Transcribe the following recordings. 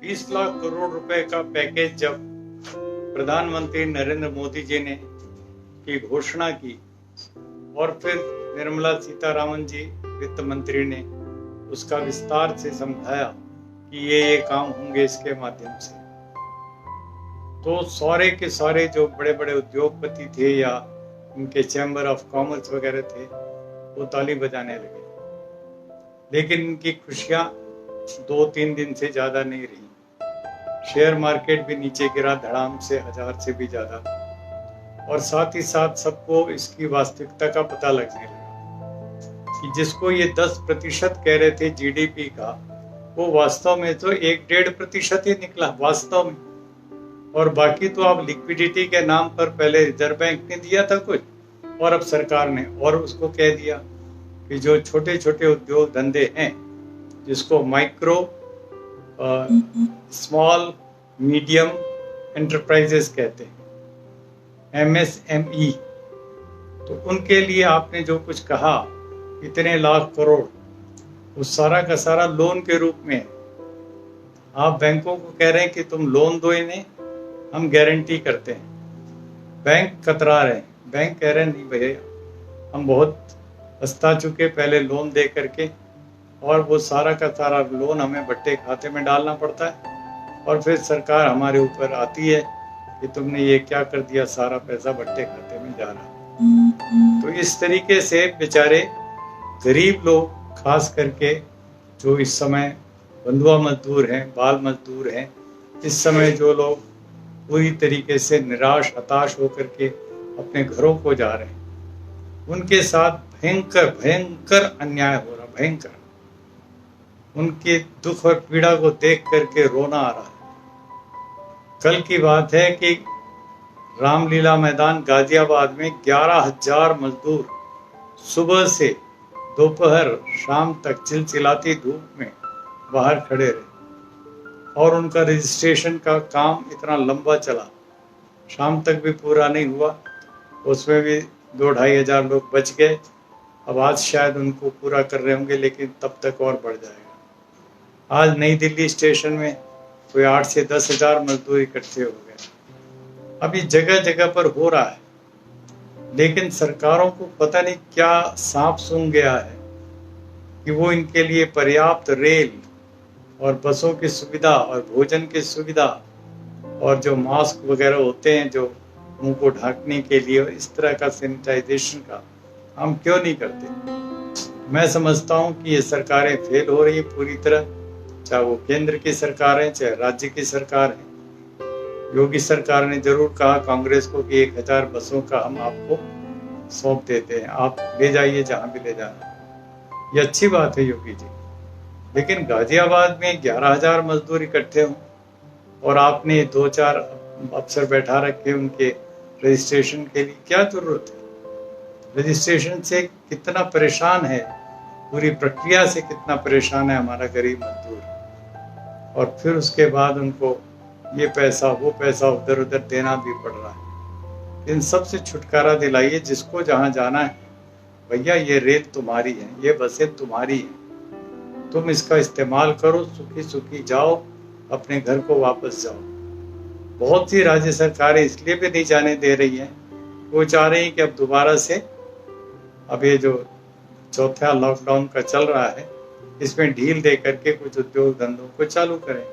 20 लाख करोड़ रुपए का पैकेज जब प्रधानमंत्री नरेंद्र मोदी जी ने की घोषणा की और फिर निर्मला सीतारामन जी वित्त मंत्री ने उसका विस्तार से समझाया कि ये काम होंगे इसके माध्यम से, तो सारे के सारे जो बड़े बड़े उद्योगपति थे या उनके चैम्बर ऑफ कॉमर्स वगैरह थे वो ताली बजाने लगे। लेकिन इनकी खुशियां 2-3 दिन से ज्यादा नहीं रही। शेयर मार्केट भी नीचे गिरा धड़ाम से 1000 से भी ज्यादा, और साथ ही साथ सबको इसकी वास्तविकता का पता लगने लगा कि जिसको ये 10% कह रहे थे जीडीपी का, वो वास्तव में तो 1-1.5% ही निकला वास्तव में। और बाकी तो अब लिक्विडिटी के नाम पर पहले रिजर्व बैंक ने दिया था कुछ, और अब सरकार ने और उसको कह दिया कि जो छोटे छोटे उद्योग धंधे हैं, जिसको माइक्रो स्मॉल मीडियम एंटरप्राइजेस कहते हैं, MSME, तो उनके लिए आपने जो कुछ कहा इतने लाख करोड़, उस सारा का सारा लोन के रूप में है। आप बैंकों को कह रहे हैं कि तुम लोन दो इन्हें, हम गारंटी करते हैं। बैंक कतरा रहे हैं, बैंक कह रहे हैं नहीं भैया, हम बहुत पछता चुके पहले लोन दे करके, और वो सारा का सारा लोन हमें बट्टे खाते में डालना पड़ता है, और फिर सरकार हमारे ऊपर आती है कि तुमने ये क्या कर दिया, सारा पैसा बट्टे खाते में जा रहा। तो इस तरीके से बेचारे गरीब लोग, खास करके जो इस समय बंधुआ मजदूर हैं, बाल मजदूर हैं, इस समय जो लोग पूरी तरीके से निराश हताश होकर के अपने घरों को जा रहे हैं, उनके साथ भयंकर भयंकर अन्याय हो रहा, भयंकर। उनके दुख और पीड़ा को देख करके रोना आ रहा है। कल की बात है कि रामलीला मैदान गाजियाबाद में 11,000 मजदूर सुबह से दोपहर शाम तक चिलचिलाती धूप में बाहर खड़े रहे, और उनका रजिस्ट्रेशन का काम इतना लंबा चला, शाम तक भी पूरा नहीं हुआ। उसमें भी 2-2.5 हजार लोग बच गए। अब आज शायद उनको पूरा कर रहे होंगे, लेकिन तब तक और बढ़ जाएगा। आज नई दिल्ली स्टेशन में कोई 8 से 10 हजार मजदूर इकट्ठे हो गए। अभी जगह जगह पर हो रहा है, लेकिन सरकारों को पता नहीं क्या सांप सूंघ गया है कि वो इनके लिए पर्याप्त रेल और बसों की सुविधा और भोजन की सुविधा और जो मास्क वगैरह होते हैं जो मुंह को ढांकने के लिए, इस तरह का सैनिटाइजेशन का हम क्यों नहीं करते। मैं समझता हूं कि ये सरकारें फेल हो रही है पूरी तरह, चाहे वो केंद्र की सरकार है चाहे राज्य की सरकार है। योगी सरकार ने जरूर कहा कांग्रेस को कि 1000 बसों का हम आपको सौंप देते हैं, आप ले जाइए जहां भी ले जाना। ये अच्छी बात है योगी जी, लेकिन गाजियाबाद में 11,000 मजदूर इकट्ठे हों और आपने 2-4 अफसर बैठा रखे उनके रजिस्ट्रेशन के लिए, क्या जरूरत है। रजिस्ट्रेशन से कितना परेशान है, पूरी प्रक्रिया से कितना परेशान है हमारा गरीब मजदूर, और फिर उसके बाद उनको ये पैसा वो पैसा उधर उधर देना भी पड़ रहा है। इन सब से छुटकारा दिलाइए। जिसको जहां जाना है, भैया ये रेल तुम्हारी है, ये बसें तुम्हारी हैं, तुम इसका इस्तेमाल करो, सुखी सुखी जाओ, अपने घर को वापस जाओ। बहुत सी राज्य सरकारें इसलिए भी नहीं जाने दे रही हैं, वो चाह रही हैं कि अब दोबारा से अब ये जो चौथा लॉकडाउन का चल रहा है, इसमें ढील दे करके कुछ उद्योग धंधों को चालू करें,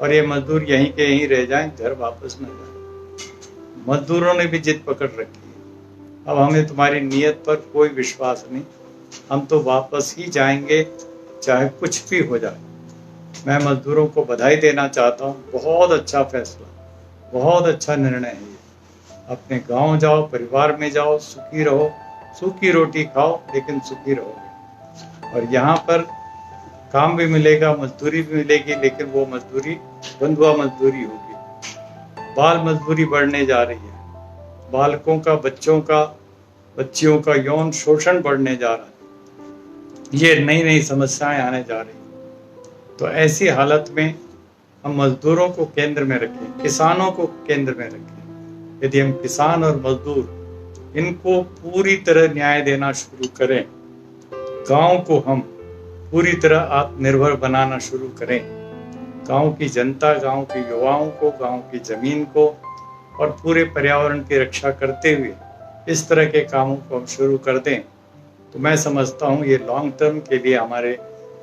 और ये मजदूर यहीं के यहीं रह जाएं, घर वापस न जाएं। मजदूरों ने भी जिद पकड़ रखी है, अब हमें तुम्हारी नीयत पर कोई विश्वास नहीं, हम तो वापस ही जाएंगे चाहे कुछ भी हो जाए। मैं मजदूरों को बधाई देना चाहता हूँ, बहुत अच्छा फैसला, बहुत अच्छा निर्णय है ये। अपने गांव जाओ, परिवार में जाओ, सुखी रहो, सूखी रोटी खाओ, लेकिन सुखी रहोगे। और यहाँ पर काम भी मिलेगा, मजदूरी भी मिलेगी, लेकिन वो मजदूरी बंधुआ मजदूरी होगी। बाल मजदूरी बढ़ने जा रही है, बालकों का, बच्चियों का यौन शोषण बढ़ने जा रहा है, ये नई नई समस्याएं आने जा रही हैं। तो ऐसी हालत में हम मजदूरों को केंद्र में रखें, किसानों को केंद्र में रखें। यदि हम किसान और मजदूर इनको पूरी तरह न्याय देना शुरू करें, गांव को हम पूरी तरह आत्मनिर्भर बनाना शुरू करें, गांव की जनता, गांव के युवाओं को, गांव की जमीन को और पूरे पर्यावरण की रक्षा करते हुए इस तरह के कामों को हम शुरू कर दें तो मैं समझता हूँ ये लॉन्ग टर्म के लिए हमारे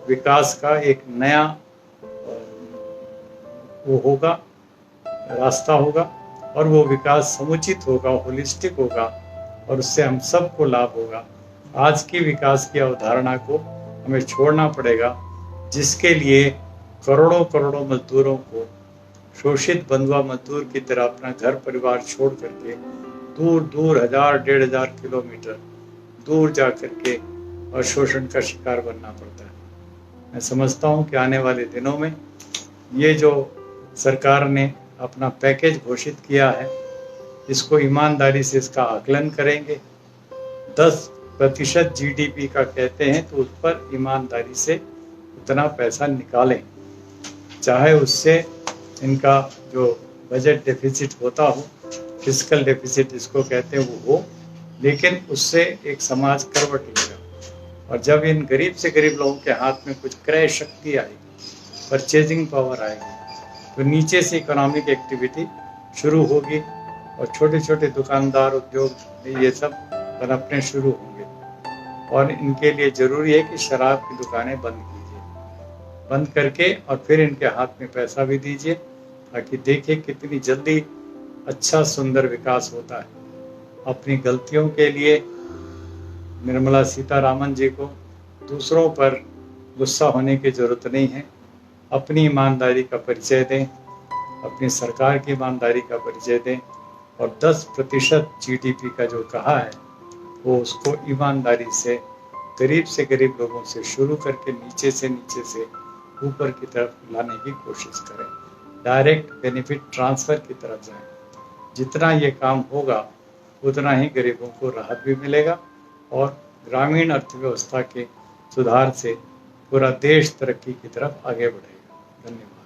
विकास का एक नया वो होगा, रास्ता होगा, और वो विकास समुचित होगा, होलिस्टिक होगा, और उससे हम सबको लाभ होगा। आज की विकास की अवधारणा को हमें छोड़ना पड़ेगा, जिसके लिए करोड़ों करोड़ों मजदूरों को शोषित बंधुआ मजदूर की तरह अपना घर परिवार छोड़ करके दूर दूर 1000-1500 किलोमीटर दूर जा करके और शोषण का शिकार बनना पड़ता है। मैं समझता हूँ कि आने वाले दिनों में ये जो सरकार ने अपना पैकेज घोषित किया है, इसको ईमानदारी से इसका आकलन करेंगे। 10% GDP का कहते हैं तो उस पर ईमानदारी से उतना पैसा निकालें, चाहे उससे इनका जो बजट डेफिसिट होता हो, फिस्कल डेफिसिट जिसको कहते हैं वो हो, लेकिन उससे एक समाज करवट लेगा। और जब इन गरीब से गरीब लोगों के हाथ में कुछ क्रय शक्ति आएगी, परचेजिंग पावर आएगी, तो नीचे से इकोनॉमिक एक्टिविटी शुरू होगी और छोटे छोटे दुकानदार, उद्योग ये सब पनपने शुरू होंगे। और इनके लिए ज़रूरी है कि शराब की दुकानें बंद कीजिए, बंद करके और फिर इनके हाथ में पैसा भी दीजिए, ताकि देखें कितनी जल्दी अच्छा सुंदर विकास होता है। अपनी गलतियों के लिए निर्मला सीतारामन जी को दूसरों पर गुस्सा होने की ज़रूरत नहीं है। अपनी ईमानदारी का परिचय दें, अपनी सरकार की ईमानदारी का परिचय दें, और 10% GDP का जो कहा है वो उसको ईमानदारी से गरीब लोगों से शुरू करके नीचे से ऊपर की तरफ लाने की कोशिश करें। डायरेक्ट बेनिफिट ट्रांसफ़र की तरफ जाएं। जितना ये काम होगा उतना ही गरीबों को राहत भी मिलेगा और ग्रामीण अर्थव्यवस्था के सुधार से पूरा देश तरक्की की तरफ आगे बढ़ेगा। धन्यवाद।